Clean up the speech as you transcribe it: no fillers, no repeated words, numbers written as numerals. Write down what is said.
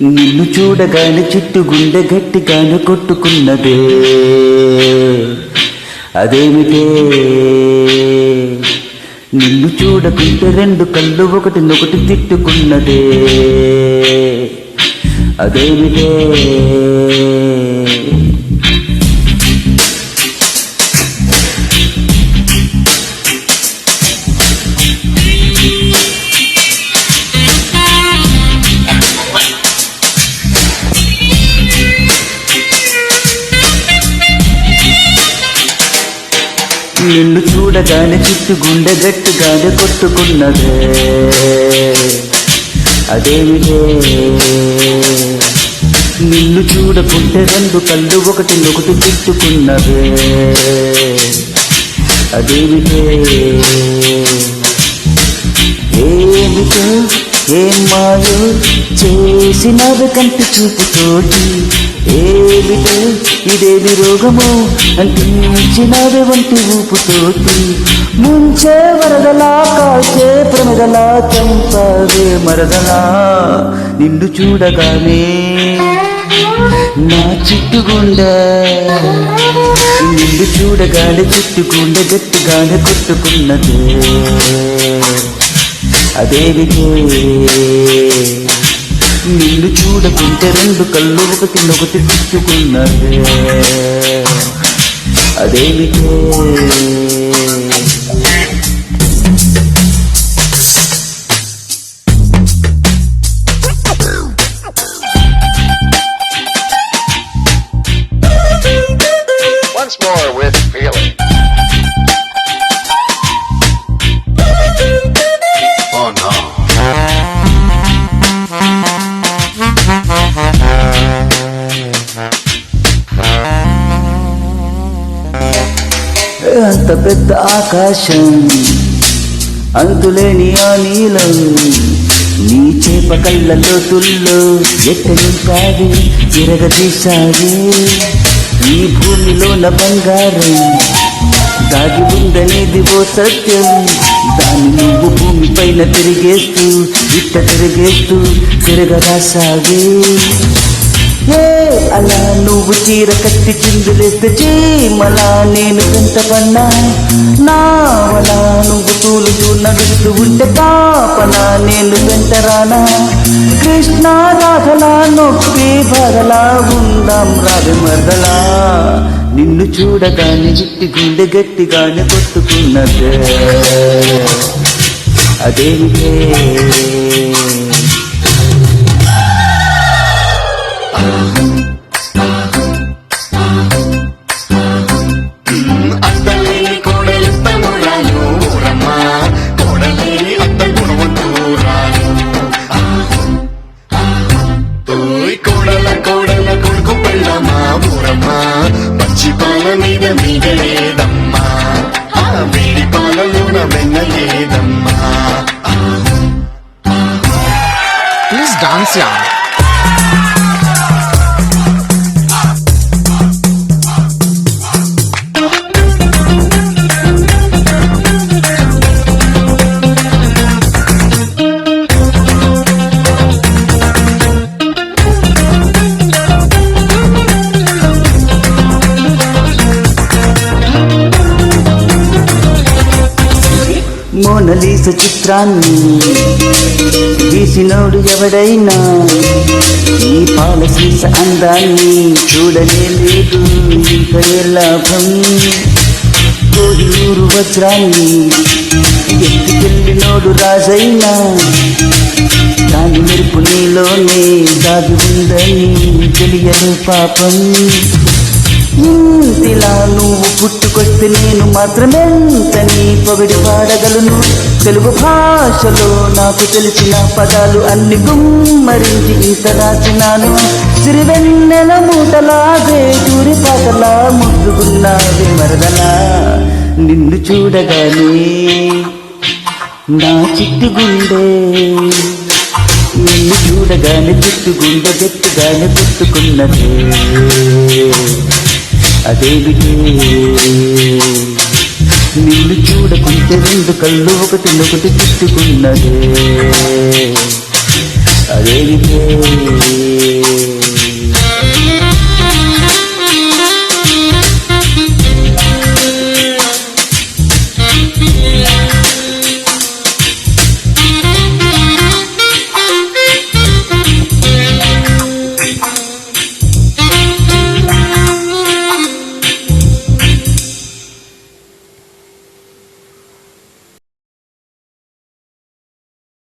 నిన్ను చూడగానే చుట్టు గుండె గట్టిగానే కొట్టుకున్నదే అదేమిటే నిన్ను చూడకుంటే రెండు కళ్ళు ఒకటినొకటి తిట్టుకున్నదే అదేమిటే నిన్ను చూడగానే చుట్టు గుండె గట్టిగానే కొట్టుకున్నదే అదేమిటే నిన్ను చూడకుంటే రెండు కళ్ళు ఒకటినొకటి తిట్టుకున్నదే అదేమిటే ఏమిటో ఏం మాయో చేసినవి కంటి చూపుతోటి ఏమిటో ఇదేమి రోగమో అంటించినవి వంటి ఊపుతోటి ముంచే వరదలా కాల్చే ప్రమదలా చంపవే మరదలా నిన్ను చూడగానే నా చిట్టుగుండె నిన్ను చూడగానే చిట్టుగుండె గట్టిగానే కొట్టుకున్నదే అదేమిటే నిన్ను చూడకుంటే రెండు కళ్ళు ఒకటినొకటి తిట్టుకున్నదే అదేమిటే Once more with feeling. Oh no. అంత పెద్ద ఆకాశం అంతులేని ఆ నీలం నీ చేప కళ్ళలో తుల్లో ఎట్ట నింపాది తిరగదీశాది ఈ భూమిలోన బంగారం దాగి ఉందనేది ఓ సత్యం దాన్ని నువ్వు భూమి పైన తిరిగేస్తూ ఇట్ట తిరిగేస్తూ తిరగరాసాగే అలా నువ్వు చీర కట్టి చిందులేస్తే చీమలా నేను వెంటపన్నా నావలా నువ్వు తూలుతూ నడుస్తూ ఉంటే కాపనా నేను వెంటరానా కృష్ణ రాధలా నొప్పి బదలా ఉందాం రావి మరదలా నిన్ను చూడగానే చిట్టి గుండె గట్టిగానే కొట్టుకున్నదే అదేమిటే అత్తలేని కోడలిస్తమురాలు ఊరమ్మ కోడలేని అత్త గుణవంతురాలు కోడల కోడల కొడుకు పెళ్ళమ్మా ఊరమ్మ పచ్చి పాల మీద లేదమ్మా వేడి పాలలోన వెన్న లేదమ్మా ప్లీజ్ డాన్స్ యా మోనలీస చిత్రాన్ని గీసినోడు ఎవడైనా ఈ పాలసీస అందాన్ని చూడనే లేదు ఇంకా ఏ లాభం కోహినూరు వజ్రాన్ని ఎత్తుకెళ్ళినోడు రాజైనా దాని మెరుపు నీలోనే దాగి ఉందని తెలియదు పాపం ఇంతిలా నువ్వు పుట్టుకొస్తే నేను మాత్రమెంత నీ పొగడి పాడగలను తెలుగు భాషలో నాకు తెలిసిన పదాలు అన్ని గుమ్మరించి ఇంత రాసినాను సిరివెన్నెల మూటలాగే చూరి పాటలా ముద్దుకున్నావే మరదలా నిన్ను చూడగానే నా చిట్టి గుండె నిన్ను చూడగానే చిట్టు గుండె గట్టిగానే కొట్టుకున్నదే అదేమిటే నిన్ను చూడకుంటే రెండు కళ్ళు ఒకటినొకటి తిట్టుకున్నదే అదేమిటే